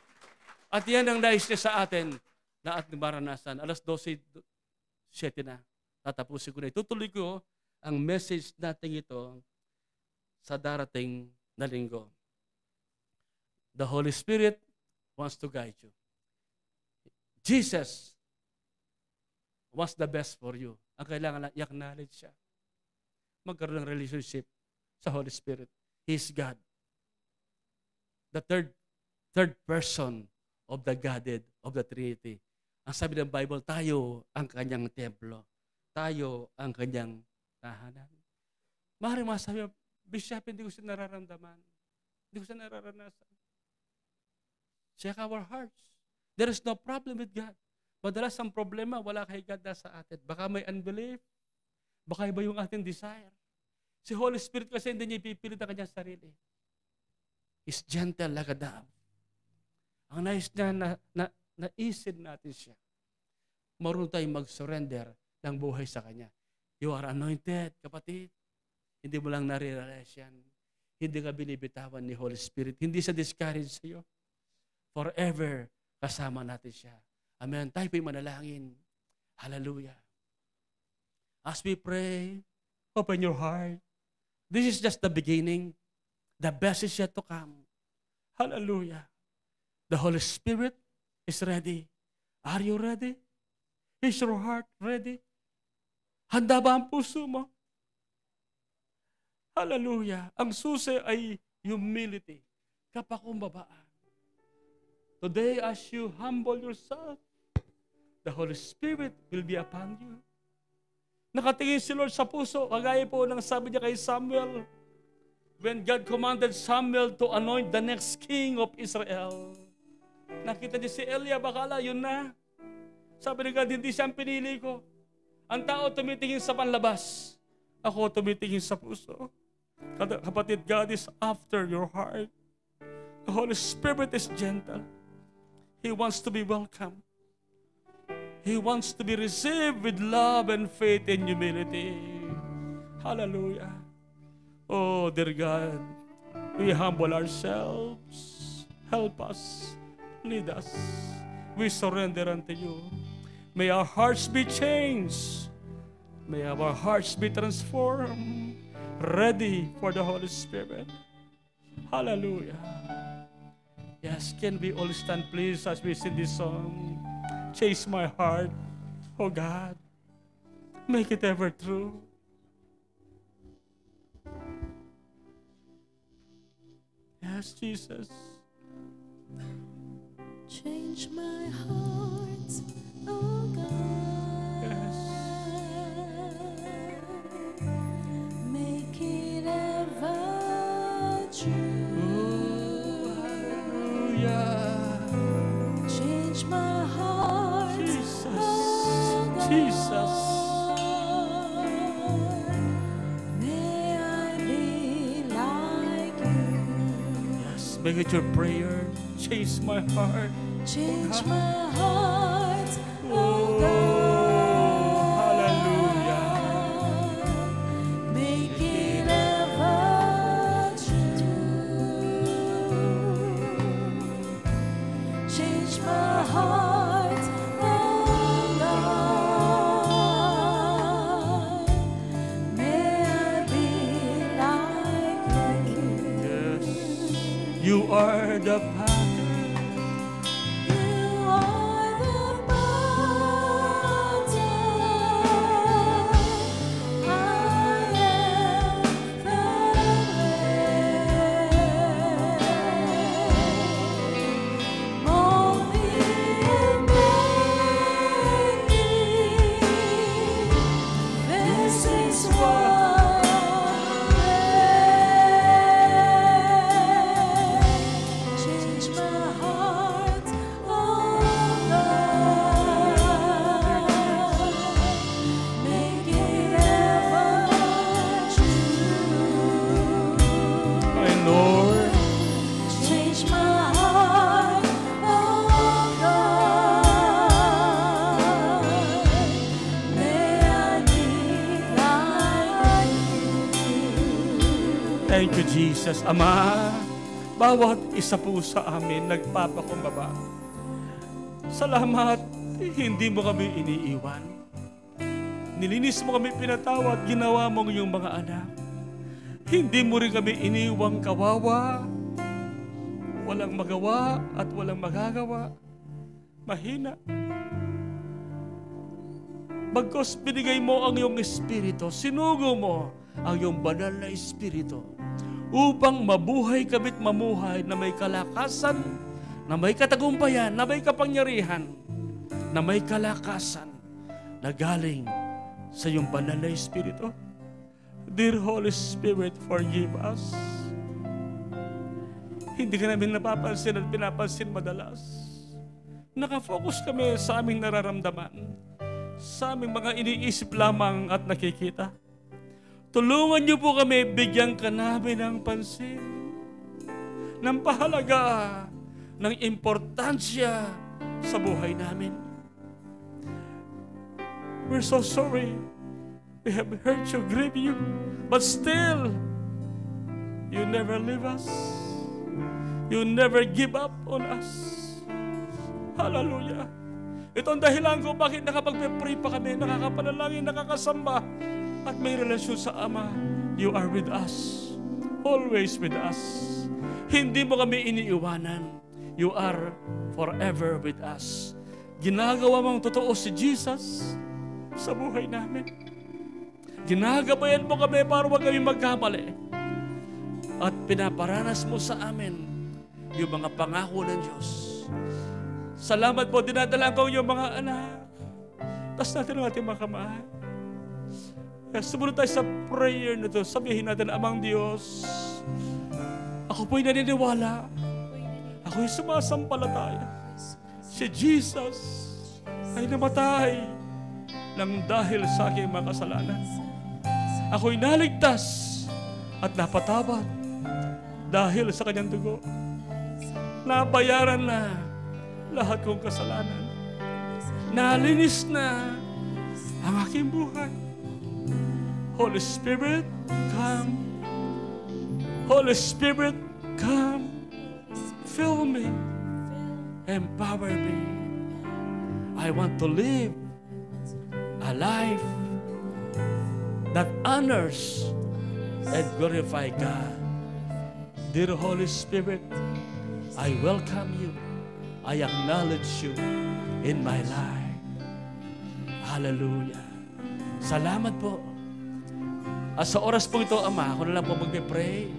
Speaker 2: At yan ang nais niya sa atin na ating maranasan. Alas 12:07 na. Tatapusin ko na. Itutuloy ko ang message natin ito sa darating na linggo. The Holy Spirit wants to guide you. Jesus wants the best for you. Ang kailangan lang i-acknowledge siya. Magkaroon ng relationship sa Holy Spirit. He is God. The third person of the Godhead of the Trinity. Ang sabi ng Bible, tayo ang kanyang templo. Tayo ang kanyang tahanan. Maaaring masabi, Bishop, hindi ko siya nararamdaman. Hindi ko siya nararanasan. Check our hearts. There is no problem with God. Madalas ang problema, wala kay God na sa atin. Baka may unbelief. Baka iba yung ating desire. Si Holy Spirit kasi hindi niya ipipilit ang kanyang sarili. He's gentle like a dove. Ang nais niya naisin natin siya. Marunong tayong mag-surrender ng buhay sa Kanya. You are anointed, kapatid. Hindi mo lang nare-realize yan. Hindi ka binibitawan ni Holy Spirit. Hindi siya discourage sa iyo. Forever, kasama natin siya. Amen. Tayo po'y manalangin. Hallelujah. As we pray, open your heart. This is just the beginning. The best is yet to come. Hallelujah. The Holy Spirit is ready. Are you ready? Is your heart ready? Handa ba ang puso mo? Hallelujah. Ang susi ay humility. Kapakumbabaan. Today, as you humble yourself, the Holy Spirit will be upon you. Nakatingin si Lord sa puso, kagaya po ng sabi niya kay Samuel, when God commanded Samuel to anoint the next king of Israel. Nakita niya si Eliab, akala yun na. Sabi ni God, hindi siya ang pinili ko. Ang tao tumitingin sa panlabas. Ako tumitingin sa puso. Kapatid, God is after your heart. The Holy Spirit is gentle. He wants to be welcomed. He wants to be received with love and faith and humility. Hallelujah. Oh, dear God, we humble ourselves. Help us. Lead us. We surrender unto you. May our hearts be changed. May our hearts be transformed. Ready for the Holy Spirit. Hallelujah. Yes, can we all stand please as we sing this song? Chase my heart, oh God. Make it ever true. Yes, Jesus.
Speaker 3: Change my heart, oh God.
Speaker 2: Yes.
Speaker 3: Make it ever true.
Speaker 2: Hallelujah.
Speaker 3: Change my heart,
Speaker 2: Jesus.
Speaker 3: oh God.
Speaker 2: Jesus.
Speaker 3: May I be like you.
Speaker 2: Yes, make it your prayer. Chase my heart.
Speaker 3: Change my heart, oh God.
Speaker 2: Hallelujah.
Speaker 3: Make it ever true. Change my heart, oh God. May I be like you.
Speaker 2: Yes. You are the pattern.
Speaker 3: You are the mountain. I am the way. Mold me and make me. This is what change my heart, oh God. Make it ever true.
Speaker 2: My Lord.
Speaker 3: Change my heart, oh God. May I be like you.
Speaker 2: Thank you, Jesus. Ama, bawat isa po sa amin nagpapakumbaba. Salamat, hindi mo kami iniiwan. Nilinis mo kami, pinatawad, ginawa mo ng iyong mga anak. Hindi mo rin kami iniwang kawawa, walang magawa at walang magagawa. Mahina. Bagkos binigay mo ang iyong espiritu, sinugo mo ang iyong banal na espiritu upang mabuhay kamit mamuhay na may kalakasan, na may katagumpayan, na may kapangyarihan, na may kalakasan na galing sa iyong banal na espiritu. Dear Holy Spirit, forgive us. Hindi ka namin napapansin at pinapansin madalas. Nakafocus kami sa aming nararamdaman, sa aming mga iniisip lamang at nakikita. Tulungan niyo po kami, bigyan ka namin ng pansin, ng pahalaga, ng importansya sa buhay namin. We're so sorry. We have hurt you, grieved you, but still, you never leave us. You never give up on us. Hallelujah. Ito ang dahilan ko bakit nakapag-pray pa kami, nakakapanalangin, nakakasamba, at may relasyon sa Ama. You are with us. Always with us. Hindi mo kami iniiwanan. You are forever with us. Ginagawa mong totoo si Jesus sa buhay namin. Ginagabayan mo kami para huwag kami magkamali. At pinaparanas mo sa amin yung mga pangako ng Diyos. Salamat po, dinadala ko yung mga anak. Tas natin ang ating mga kamay. Kaya sumunod tayo sa prayer na ito. Sabihin natin, Amang Diyos, ako po'y naniniwala. Ako'y sumasampalataya. Si Jesus ay namatay nang dahil sa aking mga kasalanan. Ako'y naligtas at napatawad dahil sa kanyang dugo. Nabayaran na lahat kong kasalanan. Nalinis na ang aking buhay. Holy Spirit, come. Holy Spirit, come. Fill me. Empower me. I want to live a life that honors and glorify God. Dear Holy Spirit, I welcome you. I acknowledge you in my life. Hallelujah. Salamat po. At sa oras po ito, Ama, ako na lang po magpipray.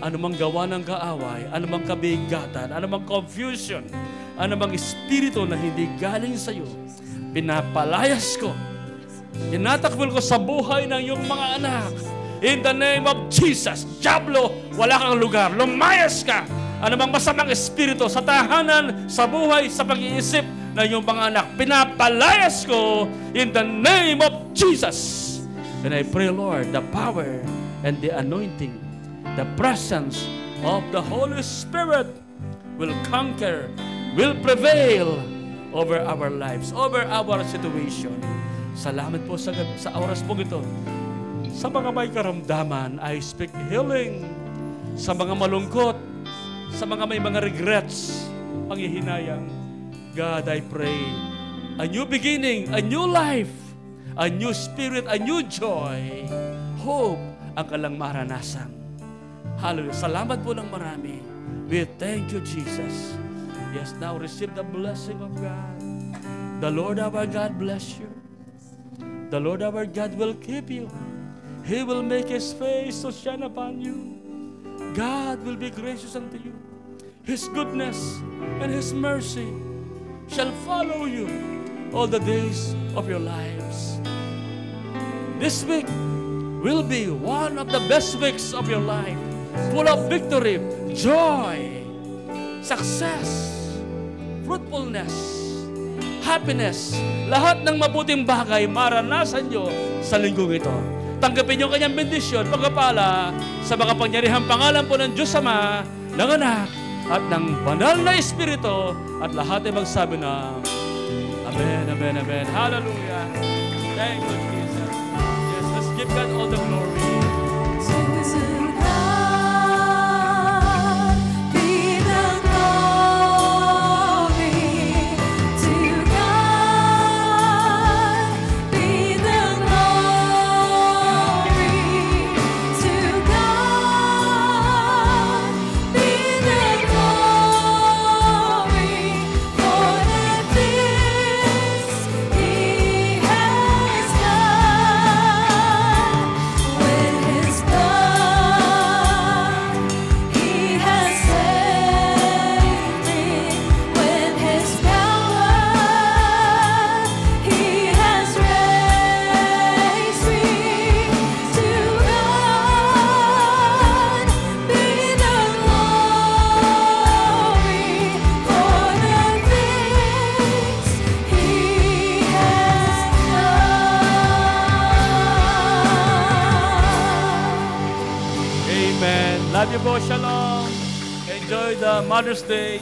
Speaker 2: Anumang gawa ng kaaway, anumang kabigatan, anumang confusion, anumang espiritu na hindi galing sa iyo, pinapalayas ko. Tinatakbil ko sa buhay ng iyong mga anak. In the name of Jesus, Diablo, wala kang lugar. Lumayas ka. Anumang masamang espiritu sa tahanan, sa buhay, sa pag-iisip ng iyong mga anak, pinapalayas ko in the name of Jesus. And I pray, Lord, the power and the anointing, the presence of the Holy Spirit will conquer, will prevail over our lives, over our situation. Salamat po sa oras po ito. Sa mga may karamdaman, I speak healing. Sa mga malungkot, sa mga may mga regrets, panghihinayang, God, I pray, a new beginning, a new life, a new spirit, a new joy, hope, ang kalang maranasan. Hallelujah. Salamat po ng marami. We thank you, Jesus. Yes, now receive the blessing of God. The Lord our God bless you. The Lord our God will keep you. He will make His face to shine upon you. God will be gracious unto you. His goodness and His mercy shall follow you all the days of your lives. This week will be one of the best weeks of your life, full of victory, joy, success, fruitfulness, happiness. Lahat ng mabuting bagay maranasan nyo sa linggong ito. Tanggapin nyo kanyang bendisyon, pagpapala sa mga pangyarihang pangalan po ng Diyos Ama, ng Anak, at ng Banal na Espiritu, at lahat ay magsabi na Amen, Amen, Amen. Hallelujah. Thank you, Jesus. Yes, let's give God all the glory.
Speaker 3: When
Speaker 2: Love you po. Shalom. Enjoy the Mother's Day.